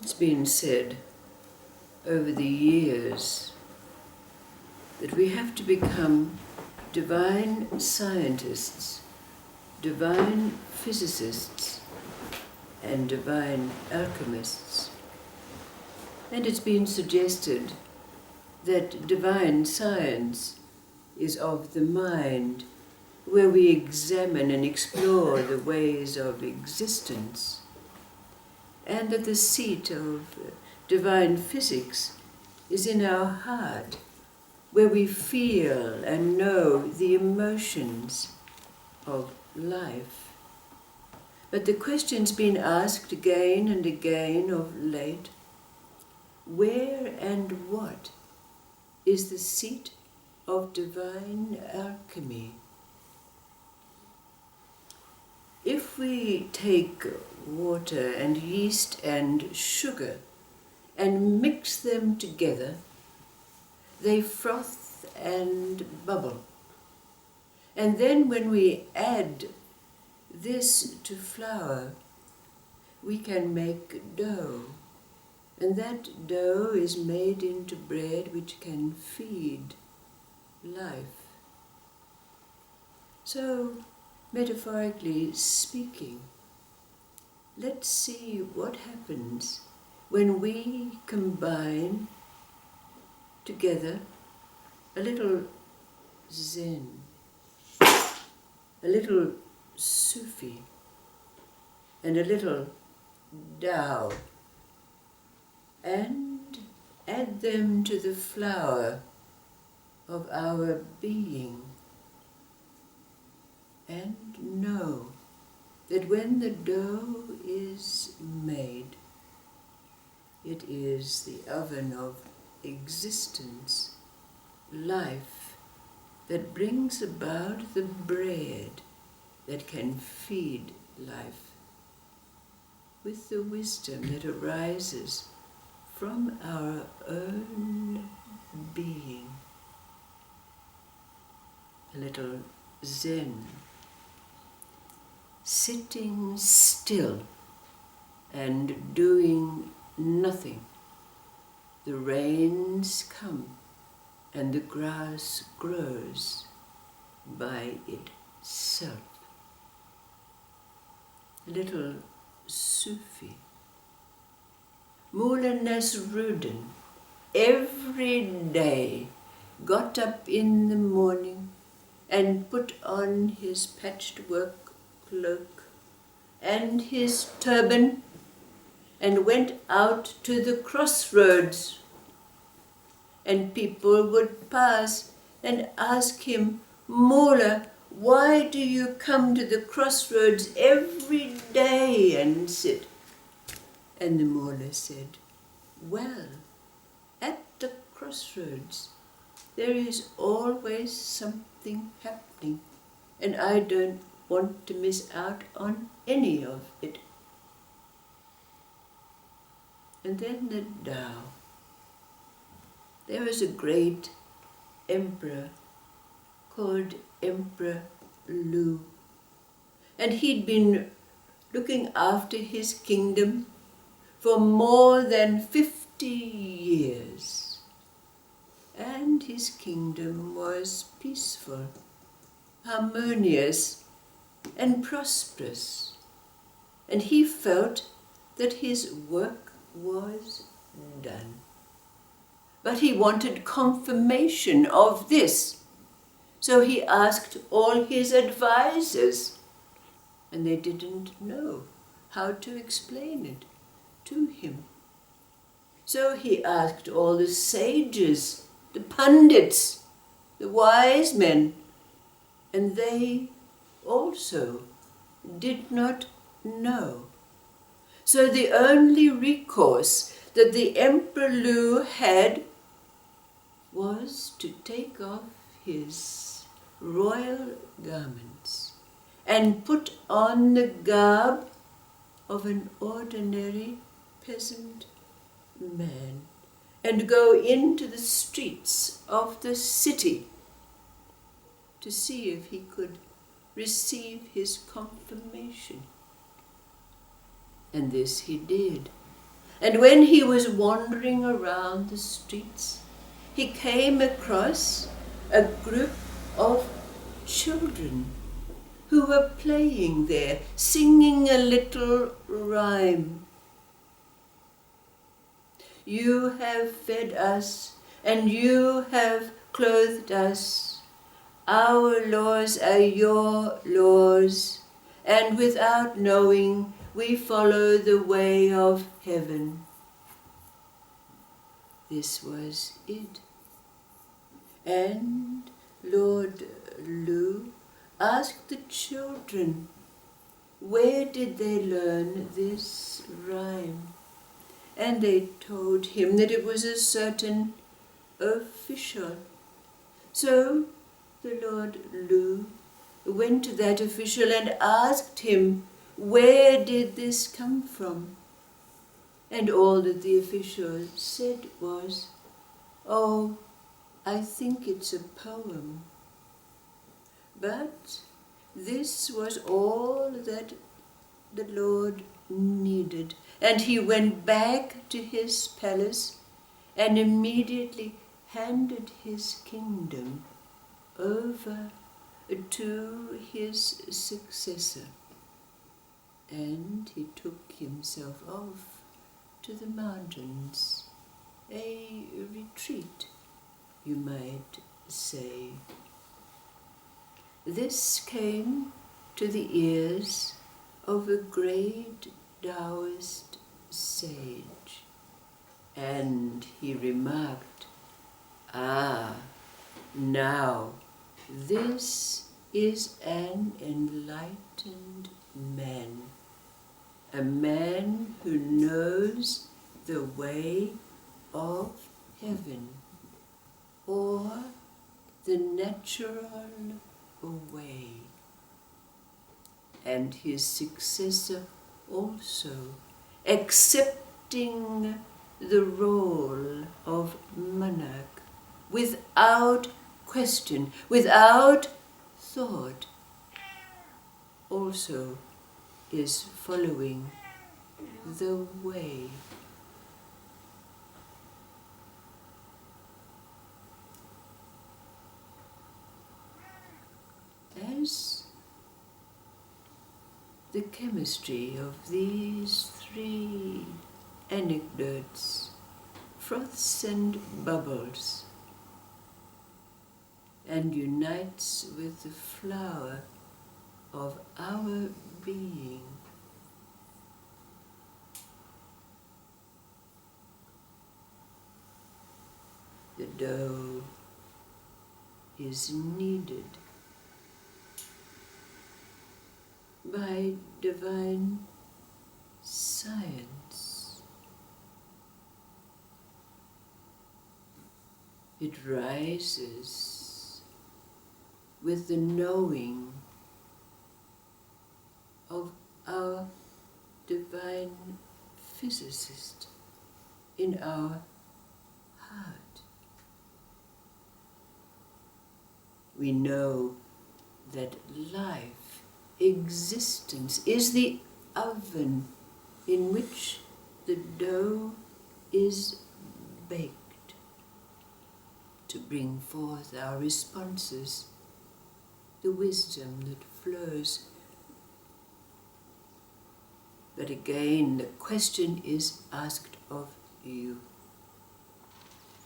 It's been said over the years that we have to become divine scientists, divine physicists, and divine alchemists. And it's been suggested that divine science is of the mind, where we examine and explore the ways of existence, and that the seat of divine physics is in our heart, where we feel and know the emotions of life. But the question's been asked again and again of late: where and what is the seat of divine alchemy? If we take water and yeast and sugar and mix them together, they froth and bubble. And then when we add this to flour, we can make dough. And that dough is made into bread which can feed life. So, metaphorically speaking, let's see what happens when we combine together a little Zen, a little Sufi, and a little Tao, and add them to the flour of our being, and know that when the dough is made, it is the oven of existence, life, that brings about the bread that can feed life, with the wisdom that arises from our own being. A little Zen, sitting still and doing nothing. The rains come and the grass grows by itself. A little Sufi. Mullah Nasruddin every day got up in the morning and put on his patchwork cloak and his turban and went out to the crossroads, and people would pass and ask him, "Mullah, why do you come to the crossroads every day and sit?" And the mullah said, "Well, at the crossroads there is always something happening, and I don't want to miss out on any of it." And then the Tao. There was a great emperor called Emperor Lu, and he'd been looking after his kingdom for more than 50 years. And his kingdom was peaceful, harmonious, and prosperous. And he felt that his work was done. But he wanted confirmation of this. So he asked all his advisors, and they didn't know how to explain it to him. So he asked all the sages, the pundits, the wise men, and they also did not know. So the only recourse that the Emperor Lu had was to take off his royal garments and put on the garb of an ordinary peasant man and go into the streets of the city to see if he could receive his confirmation. And this he did. And when he was wandering around the streets, he came across a group of children who were playing there, singing a little rhyme. You have fed us, and you have clothed us. Our laws are your laws, and without knowing, we follow the way of heaven. This was it. And Lord Lu asked the children, where did they learn this rhyme? And they told him that it was a certain official. So the Lord Lu went to that official and asked him, where did this come from? And all that the official said was, oh, I think it's a poem. But this was all that the Lord needed. And he went back to his palace and immediately handed his kingdom over to his successor. And he took himself off to the mountains, a retreat, you might say. This came to the ears of a great Taoist sage, and he remarked, now this is an enlightened man, a man who knows the way of heaven, or the natural way. And his successor also, accepting the role of monarch without question, without thought, also is following the way. As the chemistry of these three anecdotes froths and bubbles and unites with the flower of our being, the dough is kneaded by divine science. It rises with the knowing of our divine physicist in our heart. We know that life, existence, is the oven in which the dough is baked to bring forth our responses, the wisdom that flows. But again, the question is asked of you.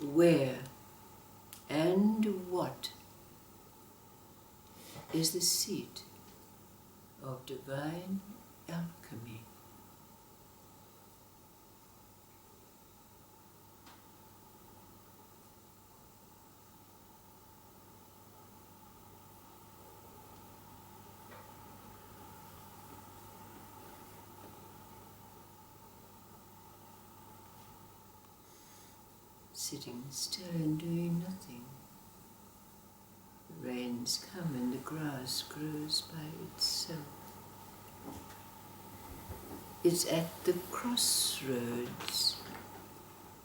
Where and what is the seat of divine alchemy? Sitting still and doing nothing. The rains come and the grass grows by itself. It's at the crossroads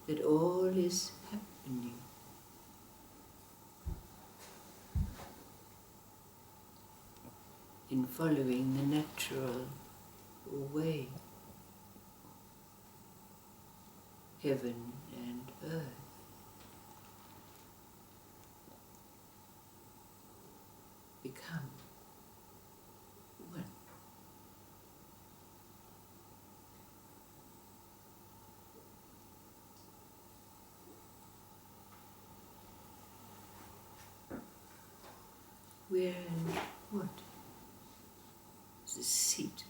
that all is happening. In following the natural way. heaven and earth. Become one. Where and what is the seat